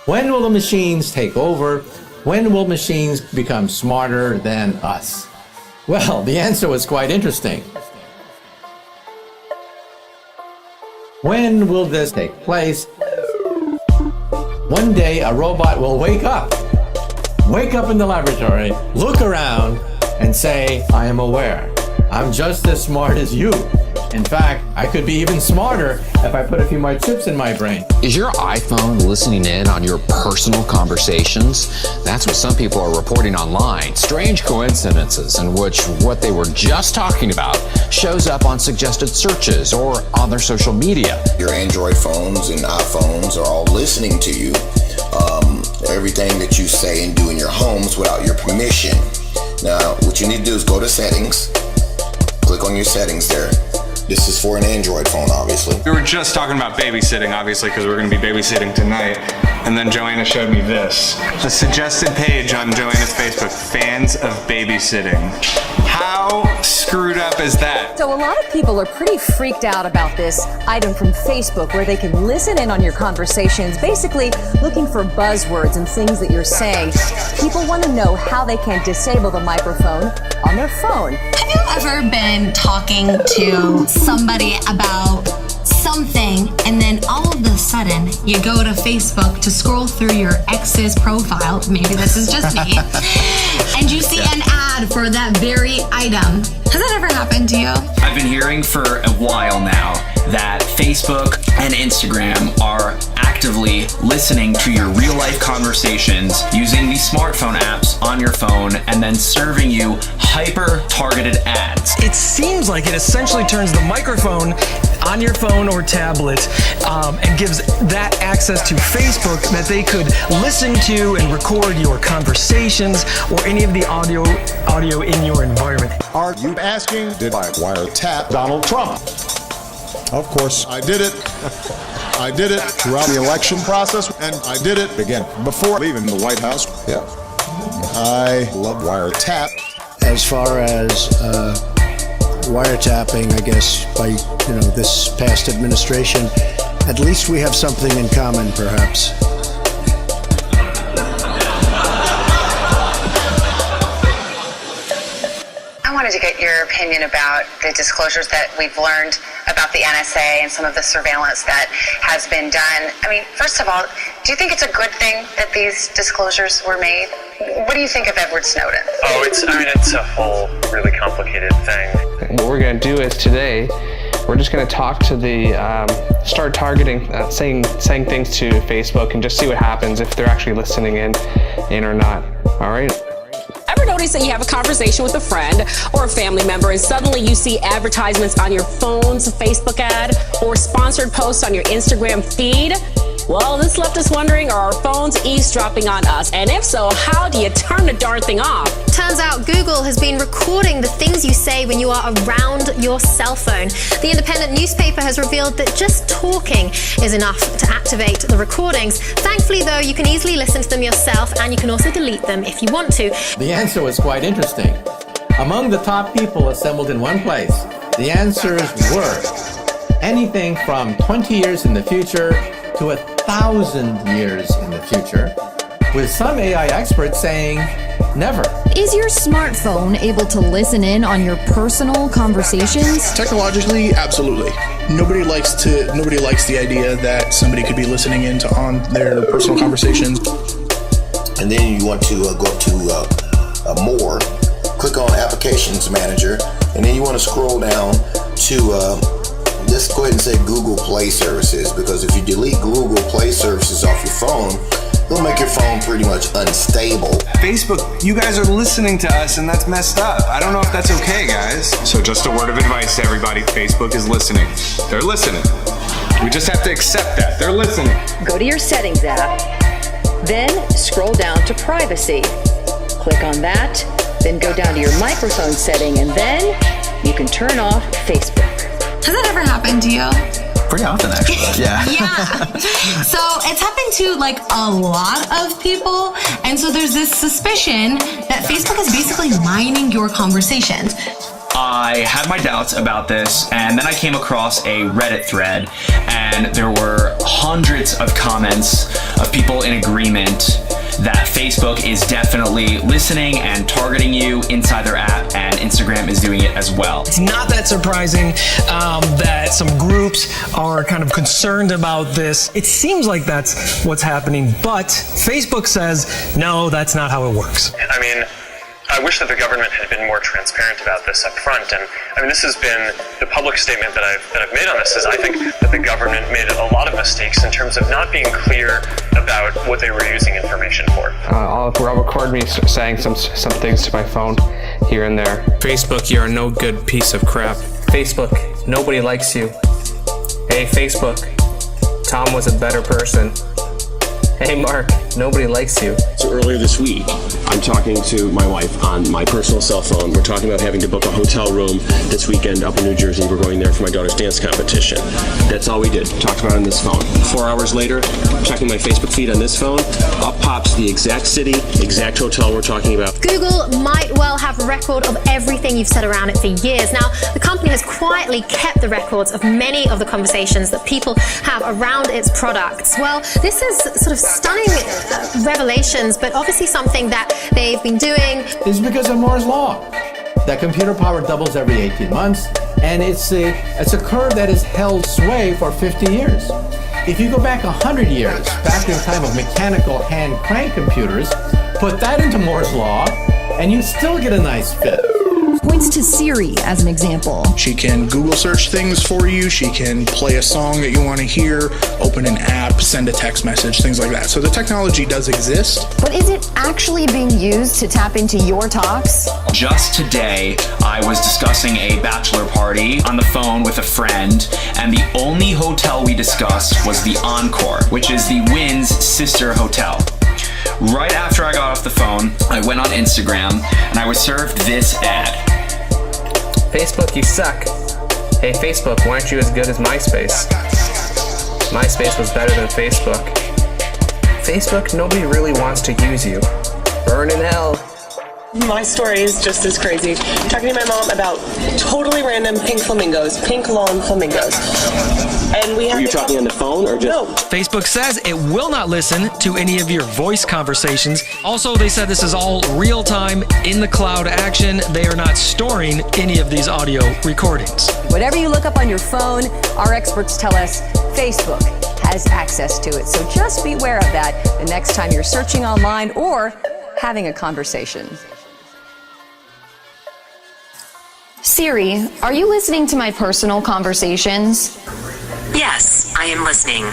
When will the machines take over? When will machines become smarter than us? Well, the answer was quite interesting. When will this take place? One day a robot will wake up in the laboratory, look around, and say, I am aware. I'm just as smart as you. In fact, I could be even smarter if I put a few more chips in my brain. Is your iPhone listening in on your personal conversations? That's what some people are reporting online. Strange coincidences in which what they were just talking about shows up on suggested searches or on their social media. Your Android phones and iPhones are all listening to you. Everything that you say and do in your homes without your permission. Now, what you need to do is go to settings, click on your settings there. This is for an Android phone, obviously. We were just talking about babysitting, obviously, because we're going to be babysitting tonight. And then Joanna showed me this. The suggested page on Joanna's Facebook, fans of babysitting. How screwed up is that? So a lot of people are pretty freaked out about this item from Facebook where they can listen in on your conversations, basically looking for buzzwords and things that you're saying. People want to know how they can disable the microphone on their phone. Have you ever been talking to somebody about something and then all of a sudden you go to Facebook to scroll through your ex's profile, maybe this is just me, and you see an ad for that very item? Has that ever happened to you? I've been hearing for a while now that Facebook and Instagram are actively listening to your real-life conversations using these smartphone apps on your phone and then serving you hyper-targeted ads. It seems like it essentially turns the microphone on your phone or tablet and gives that access to Facebook that they could listen to and record your conversations or any of the audio in your environment. Are you asking, did I wiretap Donald Trump? Of course, I did it. I did it throughout the election process, and I did it again before leaving the White House. Yeah. I love wiretap. As far as wiretapping, I guess, by this past administration, at least we have something in common, perhaps. I wanted to get your opinion about the disclosures that we've learned about the NSA and some of the surveillance that has been done. I mean, first of all, do you think it's a good thing that these disclosures were made? What do you think of Edward Snowden? Oh, it's a whole really complicated thing. What we're going to do is today, we're just going to talk to the, start targeting, saying things to Facebook and just see what happens if they're actually listening in or not. All right? Ever notice that you have a conversation with a friend or a family member and suddenly you see advertisements on your phone's Facebook ad or sponsored posts on your Instagram feed? Well, this left us wondering, are our phones eavesdropping on us? And if so, how do you turn the darn thing off? Turns out Google has been recording the things you say when you are around your cell phone. The Independent newspaper has revealed that just talking is enough to activate the recordings. Thankfully, though, you can easily listen to them yourself, and you can also delete them if you want to. The answer was quite interesting. Among the top people assembled in one place, the answers were anything from 20 years in the future to 1,000 years in the future, with some AI experts saying never. Is your smartphone able to listen in on your personal conversations? Technologically, absolutely. Nobody likes the idea that somebody could be listening in on their personal conversations. And then you want to go up to more, click on Applications Manager, and then you want to scroll down to just go ahead and say Google Play Services, because if you delete Google Play Services off your phone, it'll make your phone pretty much unstable. Facebook, you guys are listening to us and that's messed up. I don't know if that's okay, guys. So just a word of advice to everybody, Facebook is listening. They're listening. We just have to accept that. They're listening. Go to your Settings app, then scroll down to Privacy. Click on that, then go down to your microphone setting, and then you can turn off Facebook. Has that ever happened to you? Pretty often, actually. Yeah. Yeah. So it's happened to like a lot of people. And so there's this suspicion that Facebook is basically mining your conversations. I had my doubts about this, and then I came across a Reddit thread, and there were hundreds of comments of people in agreement that Facebook is definitely listening and targeting you inside their app, and Instagram is doing it as well. It's not that surprising that some groups are kind of concerned about this. It seems like that's what's happening, but Facebook says, no, that's not how it works. I mean, I wish that the government had been more transparent about this up front. And I mean, this has been the public statement that I've made on this is I think that the government made a lot of mistakes in terms of not being clear about what they were using information for. I'll record me saying some things to my phone here and there. Facebook, you're no good piece of crap. Facebook, nobody likes you. Hey, Facebook, Tom was a better person. Hey, Mark, nobody likes you. So earlier this week, I'm talking to my wife on my personal cell phone. We're talking about having to book a hotel room this weekend up in New Jersey. We're going there for my daughter's dance competition. That's all we did. Talked about it on this phone. 4 hours later, checking my Facebook feed on this phone, up pops the exact city, exact hotel we're talking about. Google might well have a record of everything you've said around it for years. Now, the company has quietly kept the records of many of the conversations that people have around its products. Well, this is sort of stunning revelations, but obviously something that they've been doing. It's because of Moore's Law. That computer power doubles every 18 months, and it's a curve that has held sway for 50 years. If you go back 100 years, back in the time of mechanical hand crank computers, put that into Moore's Law, and you still get a nice fit. Points to Siri as an example. She can Google search things for you. She can play a song that you want to hear, open an app, send a text message, things like that. So the technology does exist. But is it actually being used to tap into your talks? Just today, I was discussing a bachelor party on the phone with a friend, and the only hotel we discussed was the Encore, which is the Wynn's sister hotel. Right after I got off the phone, I went on Instagram, and I was served this ad. Facebook, you suck. Hey, Facebook, why aren't you as good as MySpace? MySpace was better than Facebook. Facebook, nobody really wants to use you. Burn in hell. My story is just as crazy. I'm talking to my mom about totally random pink flamingos, pink lawn flamingos. And we have. Were you talking on the phone or just? No. Facebook says it will not listen to any of your voice conversations. Also, they said this is all real-time, in the cloud action. They are not storing any of these audio recordings. Whatever you look up on your phone, our experts tell us Facebook has access to it. So just beware of that the next time you're searching online or having a conversation. Siri, are you listening to my personal conversations? Yes, I am listening.